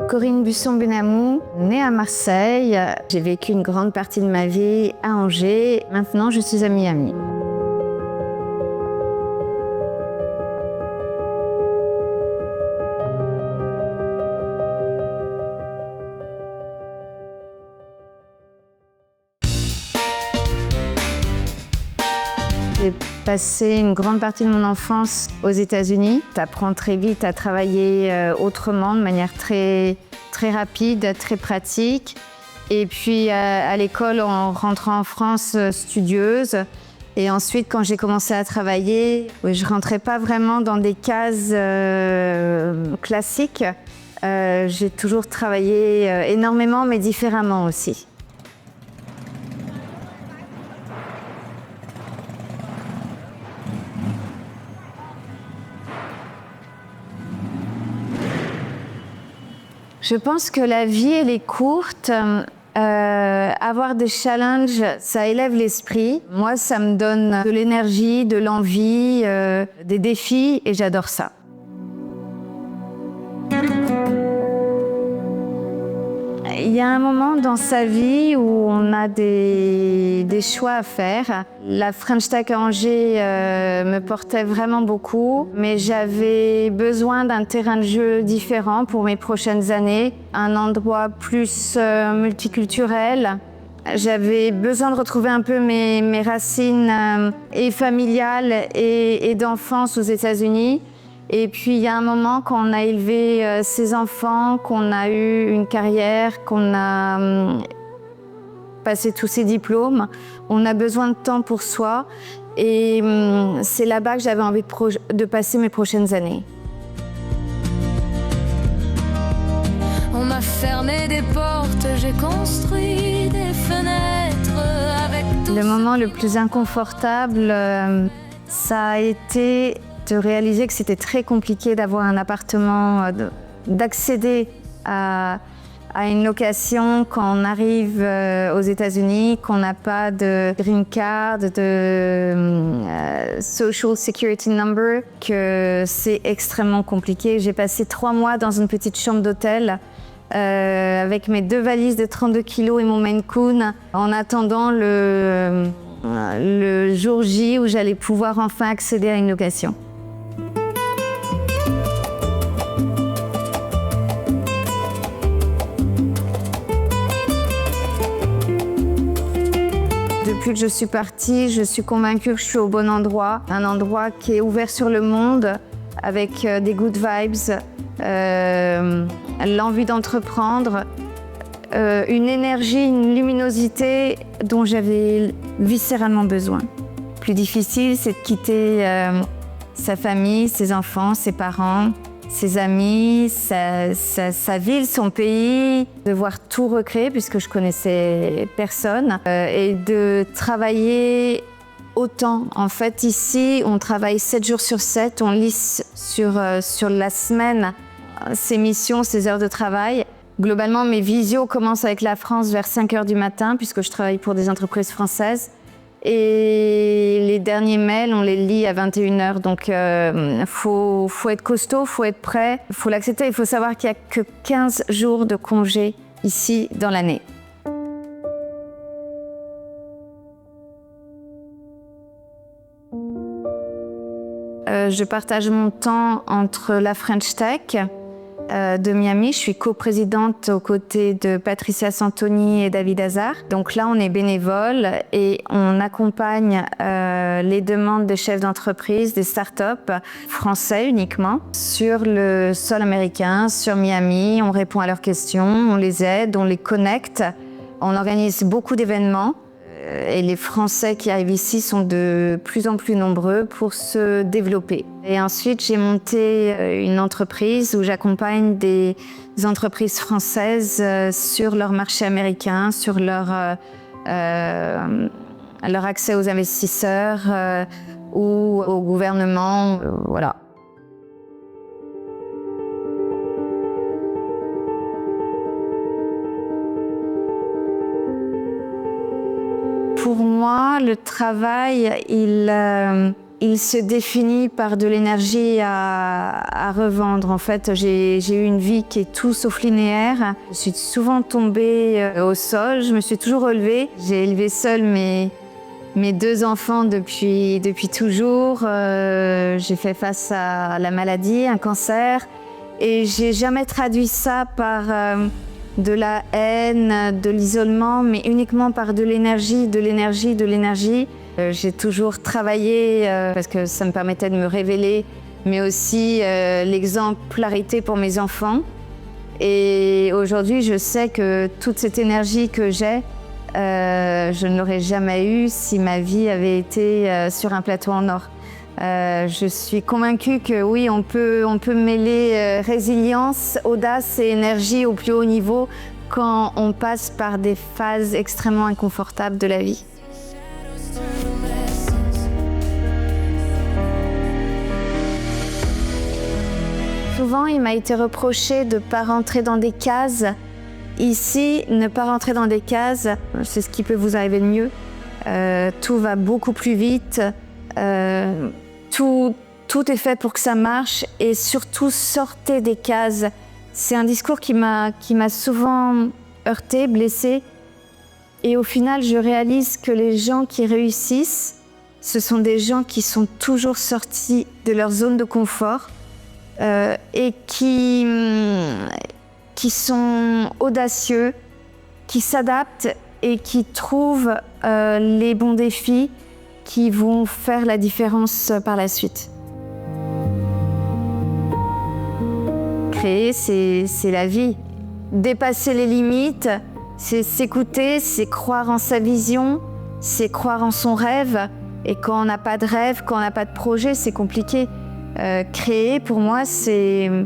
Corinne Busson-Benamou, née à Marseille. J'ai vécu une grande partie de ma vie à Angers. Maintenant, je suis à Miami. J'ai passé une grande partie de mon enfance aux États-Unis. Tu apprends très vite à travailler autrement, de manière très rapide, très pratique. Et puis à l'école, en rentrant en France, studieuse. Et ensuite, quand j'ai commencé à travailler, je ne rentrais pas vraiment dans des cases classiques. J'ai toujours travaillé énormément, mais différemment aussi. Je pense que la vie, elle est courte. Avoir des challenges, ça élève l'esprit. Moi, ça me donne de l'énergie, de l'envie, des défis, et j'adore ça. Il y a un moment dans sa vie où on a des choix à faire. La French Tech à Angers me portait vraiment beaucoup, mais j'avais besoin d'un terrain de jeu différent pour mes prochaines années, un endroit plus multiculturel. J'avais besoin de retrouver un peu mes racines et familiales et d'enfance aux États-Unis. Et puis il y a un moment, quand on a élevé ses enfants, qu'on a eu une carrière, qu'on a passé tous ses diplômes, on a besoin de temps pour soi. Et c'est là-bas que j'avais envie de passer mes prochaines années. On m'a fermé des portes, j'ai construit des fenêtres avec tout. Le moment le plus inconfortable, ça a été de réaliser que c'était très compliqué d'avoir un appartement, d'accéder à une location quand on arrive aux États-Unis, qu'on n'a pas de green card, de social security number, que c'est extrêmement compliqué. J'ai passé 3 mois dans une petite chambre d'hôtel avec mes 2 valises de 32 kilos et mon Maine Coon, en attendant le jour J où j'allais pouvoir enfin accéder à une location. Depuis que je suis partie, je suis convaincue que je suis au bon endroit. Un endroit qui est ouvert sur le monde, avec des good vibes, l'envie d'entreprendre, une énergie, une luminosité dont j'avais viscéralement besoin. Le plus difficile, c'est de quitter sa famille, ses enfants, ses parents, ses amis, sa ville, son pays, devoir tout recréer puisque je connaissais personne et de travailler autant. En fait, ici, on travaille 7 jours sur 7, on lisse sur la semaine ses missions, ses heures de travail. Globalement, mes visios commencent avec la France vers 5 heures du matin puisque je travaille pour des entreprises françaises. Et les derniers mails, on les lit à 21 heures. Donc, faut être costaud, faut être prêt, faut l'accepter. Il faut savoir qu'il n'y a que 15 jours de congé ici dans l'année. Je partage mon temps entre la French Tech de Miami. Je suis coprésidente aux côtés de Patricia Santoni et David Hazard. Donc là, on est bénévole et on accompagne les demandes des chefs d'entreprise, des startups français uniquement, sur le sol américain, sur Miami. On répond à leurs questions, on les aide, on les connecte. On organise beaucoup d'événements. Et les Français qui arrivent ici sont de plus en plus nombreux pour se développer. Et ensuite, j'ai monté une entreprise où j'accompagne des entreprises françaises sur leur marché américain, sur leur accès aux investisseurs ou au gouvernement. Voilà. Pour moi, le travail, il il se définit par de l'énergie à revendre. En fait, j'ai eu une vie qui est tout sauf linéaire. Je suis souvent tombée au sol, je me suis toujours relevée. J'ai élevé seule mes 2 enfants depuis toujours. J'ai fait face à la maladie, un cancer. Et j'ai jamais traduit ça par de la haine, de l'isolement, mais uniquement par de l'énergie. J'ai toujours travaillé parce que ça me permettait de me révéler, mais aussi l'exemplarité pour mes enfants. Et aujourd'hui, je sais que toute cette énergie que j'ai, je ne l'aurais jamais eue si ma vie avait été sur un plateau en or. Je suis convaincue que oui, on peut mêler résilience, audace et énergie au plus haut niveau quand on passe par des phases extrêmement inconfortables de la vie. Souvent, il m'a été reproché de ne pas rentrer dans des cases. Ici, ne pas rentrer dans des cases, c'est ce qui peut vous arriver de mieux. Tout va beaucoup plus vite. Tout est fait pour que ça marche et surtout sortez des cases. C'est un discours qui m'a souvent heurtée, blessée. Et au final, je réalise que les gens qui réussissent, ce sont des gens qui sont toujours sortis de leur zone de confort et qui sont audacieux, qui s'adaptent et qui trouvent les bons défis qui vont faire la différence par la suite. Créer, c'est la vie. Dépasser les limites, c'est s'écouter, c'est croire en sa vision, c'est croire en son rêve. Et quand on n'a pas de rêve, quand on n'a pas de projet, c'est compliqué. Créer, pour moi, je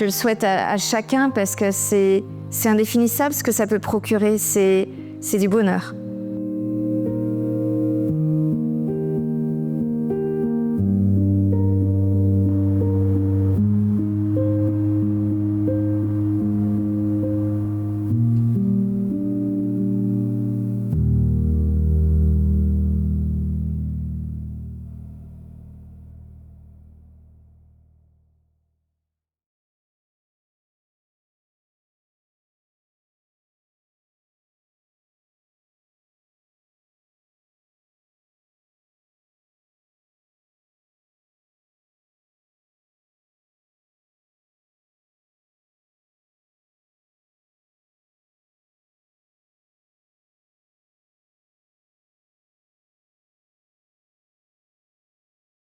le souhaite à chacun parce que c'est indéfinissable ce que ça peut procurer, c'est du bonheur.